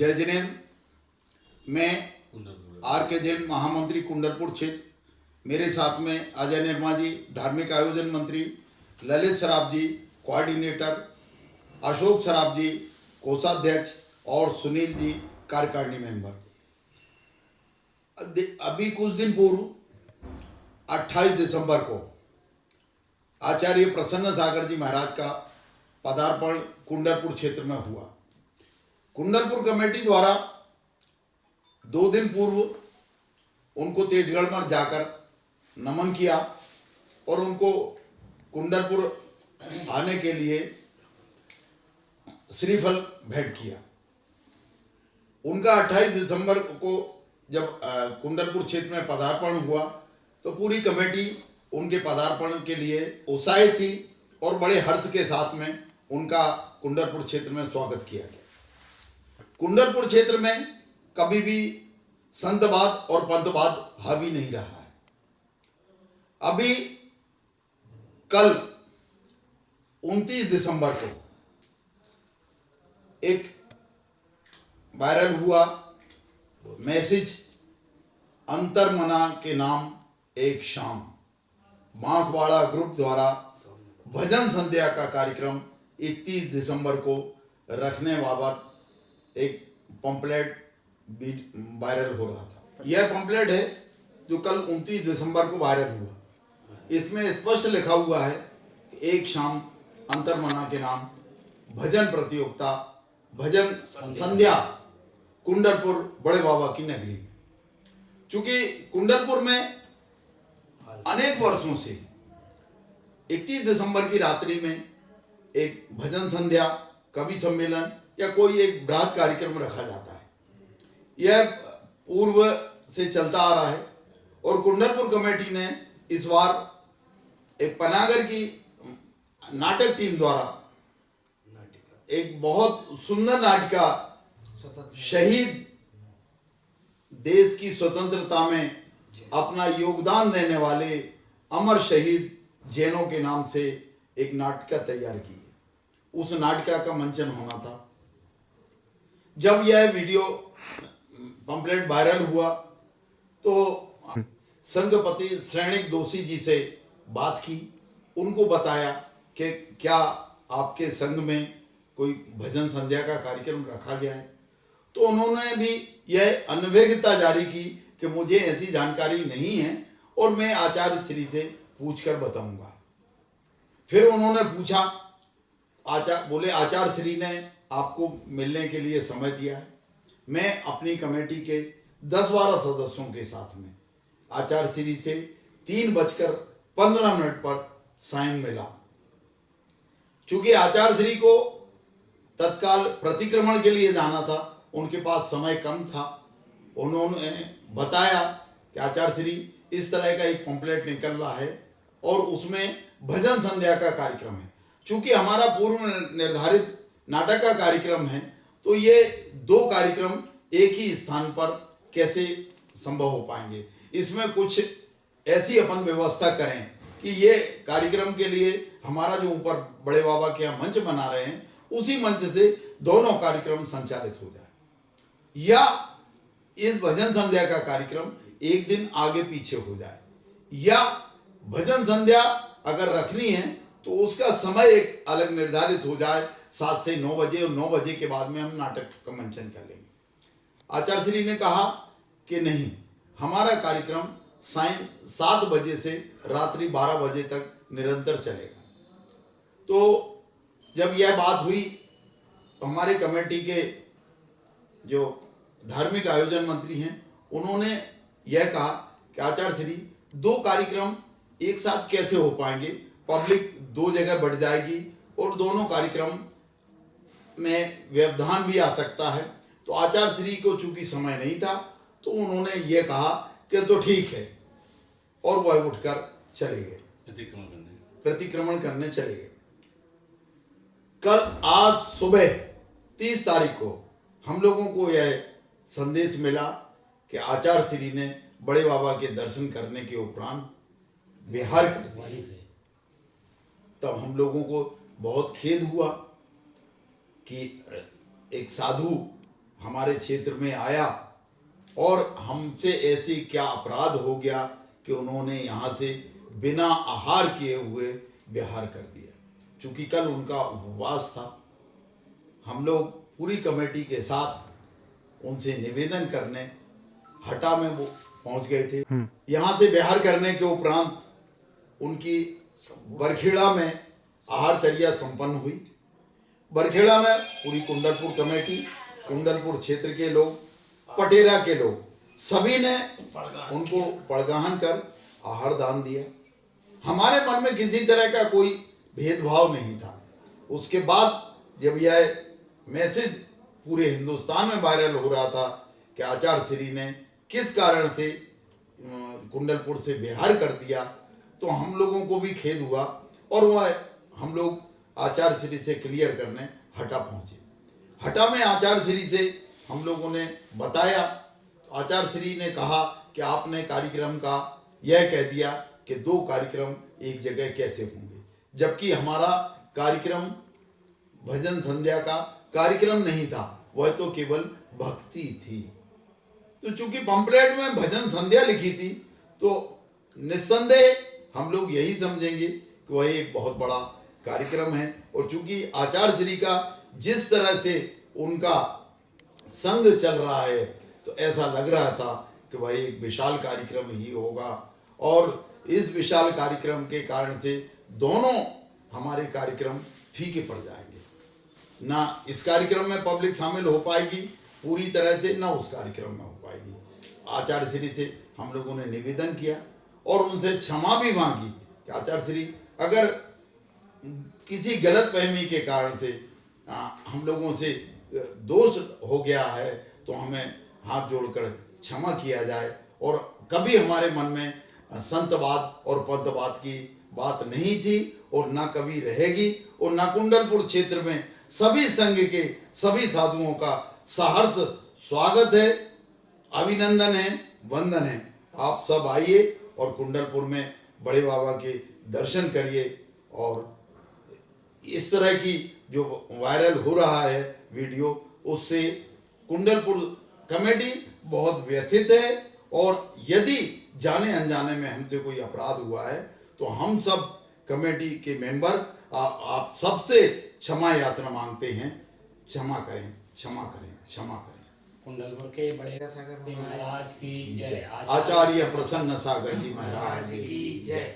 जय जिनेन्द्र। मैं आर के जैन महामंत्री कुंडलपुर क्षेत्र, मेरे साथ में अजय निर्मा जी धार्मिक आयोजन मंत्री, ललित सराफ जी कोऑर्डिनेटर, अशोक सराफ जी कोषाध्यक्ष और सुनील जी कार्यकारिणी मेंबर। अभी कुछ दिन पूर्व 28 दिसंबर को आचार्य प्रसन्न सागर जी महाराज का पदार्पण कुंडलपुर क्षेत्र में हुआ। कुंडलपुर कमेटी द्वारा 2 दिन पूर्व उनको तेजगढ़ में जाकर नमन किया और उनको कुंडलपुर आने के लिए श्रीफल भेंट किया। उनका 28 दिसंबर को जब कुंडलपुर क्षेत्र में पदार्पण हुआ तो पूरी कमेटी उनके पदार्पण के लिए उत्साहित थी और बड़े हर्ष के साथ में उनका कुंडलपुर क्षेत्र में स्वागत किया गया। कुंडलपुर क्षेत्र में कभी भी संतवाद और पंथवाद हावी नहीं रहा है। अभी कल 29 दिसंबर को एक वायरल हुआ मैसेज, अंतरमना के नाम एक शाम, बांसवाड़ा ग्रुप द्वारा भजन संध्या का कार्यक्रम 31 दिसंबर को रखने बाबत एक पंपलेट वायरल हो रहा था। यह पंपलेट है जो कल 29 दिसंबर को वायरल हुआ। इसमें स्पष्ट लिखा हुआ है कि एक शाम अंतरमना के नाम भजन प्रतियोगिता, भजन संध्या कुंडलपुर बड़े बाबा की नगरी में। चूंकि कुंडलपुर में अनेक वर्षों से 31 दिसंबर की रात्रि में एक भजन संध्या, कवि सम्मेलन या कोई एक बृहद कार्यक्रम रखा जाता है। यह पूर्व से चलता आ रहा है और कुंडलपुर कमेटी ने इस बार एक पनागर की नाटक टीम द्वारा एक बहुत सुंदर नाटिका, शहीद देश की स्वतंत्रता में अपना योगदान देने वाले अमर शहीद जैनों के नाम से एक नाटिका तैयार की है। उस नाटिका का मंचन होना था। जब यह वीडियो पंपलेट वायरल हुआ तो संघपति श्रेणिक दोषी जी से बात की, उनको बताया कि क्या आपके संघ में कोई भजन संध्या का कार्यक्रम रखा गया है। तो उन्होंने भी यह अनभिज्ञता जारी की कि मुझे ऐसी जानकारी नहीं है और मैं आचार्य श्री से पूछकर बताऊंगा। फिर उन्होंने पूछा, बोले आचार्य श्री ने आपको मिलने के लिए समय दिया है। मैं अपनी कमेटी के 10-12 सदस्यों के साथ में आचार्य श्री से 3:15 पर साइन मिला। चूंकि आचार्य श्री को तत्काल प्रतिक्रमण के लिए जाना था, उनके पास समय कम था। उन्होंने बताया कि आचार्य श्री इस तरह का एक पंपलेट निकल रहा है और उसमें भजन संध्या का कार्यक्रम है। चूंकि हमारा पूर्व निर्धारित नाटक का कार्यक्रम है तो ये 2 कार्यक्रम एक ही स्थान पर कैसे संभव हो पाएंगे। इसमें कुछ ऐसी अपन व्यवस्था करें कि ये कार्यक्रम के लिए हमारा जो ऊपर बड़े बाबा के यहाँ मंच बना रहे हैं उसी मंच से दोनों कार्यक्रम संचालित हो जाए, या इस भजन संध्या का कार्यक्रम एक दिन आगे पीछे हो जाए, या भजन संध्या अगर रखनी है तो उसका समय एक अलग निर्धारित हो जाए 7 से 9 बजे, और 9 बजे के बाद में हम नाटक का मंचन कर लेंगे। आचार्य श्री ने कहा कि नहीं, हमारा कार्यक्रम 7 बजे से रात्रि 12 बजे तक निरंतर चलेगा। तो जब यह बात हुई तो हमारे कमेटी के जो धार्मिक आयोजन मंत्री हैं उन्होंने यह कहा कि आचार्य श्री 2 कार्यक्रम एक साथ कैसे हो पाएंगे, पब्लिक 2 जगह बढ़ जाएगी और दोनों कार्यक्रम में व्यवधान भी आ सकता है। तो आचार्य श्री को चूंकि समय नहीं था तो उन्होंने ये कहा कि तो ठीक है, और वह उठकर चले गए, प्रतिक्रमण करने चले गए। कल आज सुबह 30 तारीख को हम लोगों को यह संदेश मिला कि आचार्य श्री ने बड़े बाबा के दर्शन करने के उपरांत विहार कर दिया। तब हम लोगों को बहुत खेद हुआ कि एक साधु हमारे क्षेत्र में आया और हमसे ऐसे क्या अपराध हो गया कि उन्होंने यहाँ से बिना आहार किए हुए विहार कर दिया। चूँकि कल उनका उपवास था, हम लोग पूरी कमेटी के साथ उनसे निवेदन करने हटा में वो पहुँच गए थे। यहाँ से विहार करने के उपरांत उनकी बरखेड़ा में आहारचर्या संपन्न हुई। बरखेड़ा में पूरी कुंडलपुर कमेटी, कुंडलपुर क्षेत्र के लोग, पटेरा के लोग सभी ने उनको पड़गाहन कर आहार दान दिया। हमारे मन में किसी तरह का कोई भेदभाव नहीं था। उसके बाद जब यह मैसेज पूरे हिंदुस्तान में वायरल हो रहा था कि आचार्य श्री ने किस कारण से कुंडलपुर से बिहार कर दिया, तो हम लोगों को भी खेद हुआ और वह हम लोग आचार्य श्री से क्लियर करने हटा पहुँचे। हटा में आचार्य श्री से हम लोगों ने बताया। आचार्य श्री ने कहा कि आपने कार्यक्रम का यह कह दिया कि 2 कार्यक्रम एक जगह कैसे होंगे, जबकि हमारा कार्यक्रम भजन संध्या का कार्यक्रम नहीं था, वह तो केवल भक्ति थी। तो चूंकि पंपलेट में भजन संध्या लिखी थी तो निस्संदेह हम लोग यही समझेंगे कि वह एक बहुत बड़ा कार्यक्रम है। और चूंकि आचार्य श्री का जिस तरह से उनका संग चल रहा है तो ऐसा लग रहा था कि वह एक विशाल कार्यक्रम ही होगा और इस विशाल कार्यक्रम के कारण से दोनों हमारे कार्यक्रम फीके पड़ जाएंगे। ना इस कार्यक्रम में पब्लिक शामिल हो पाएगी पूरी तरह से, ना उस कार्यक्रम में हो पाएगी। आचार्य श्री से हम लोगों ने निवेदन किया और उनसे क्षमा भी मांगी कि आचार्य श्री अगर किसी गलत फहमी के कारण से हम लोगों से दोष हो गया है तो हमें हाथ जोड़कर क्षमा किया जाए और कभी हमारे मन में संतवाद और पंथवाद की बात नहीं थी और ना कभी रहेगी। और ना कुंडलपुर क्षेत्र में सभी संघ के सभी साधुओं का सहर्ष स्वागत है, अभिनंदन है, वंदन है। आप सब आइए और कुंडलपुर में बड़े बाबा के दर्शन करिए। और इस तरह की जो वायरल हो रहा है वीडियो, उससे कुंडलपुर कमेटी बहुत व्यथित है और यदि जाने अनजाने में हमसे कोई अपराध हुआ है तो हम सब कमेटी के मेंबर आप सबसे क्षमा यात्रा मांगते हैं। क्षमा करें, क्षमा करें, क्षमा करें। कुंडलपुर के बड़े सागर महाराज की जय। आचार्य प्रसन्न सागर जी महाराज की जय।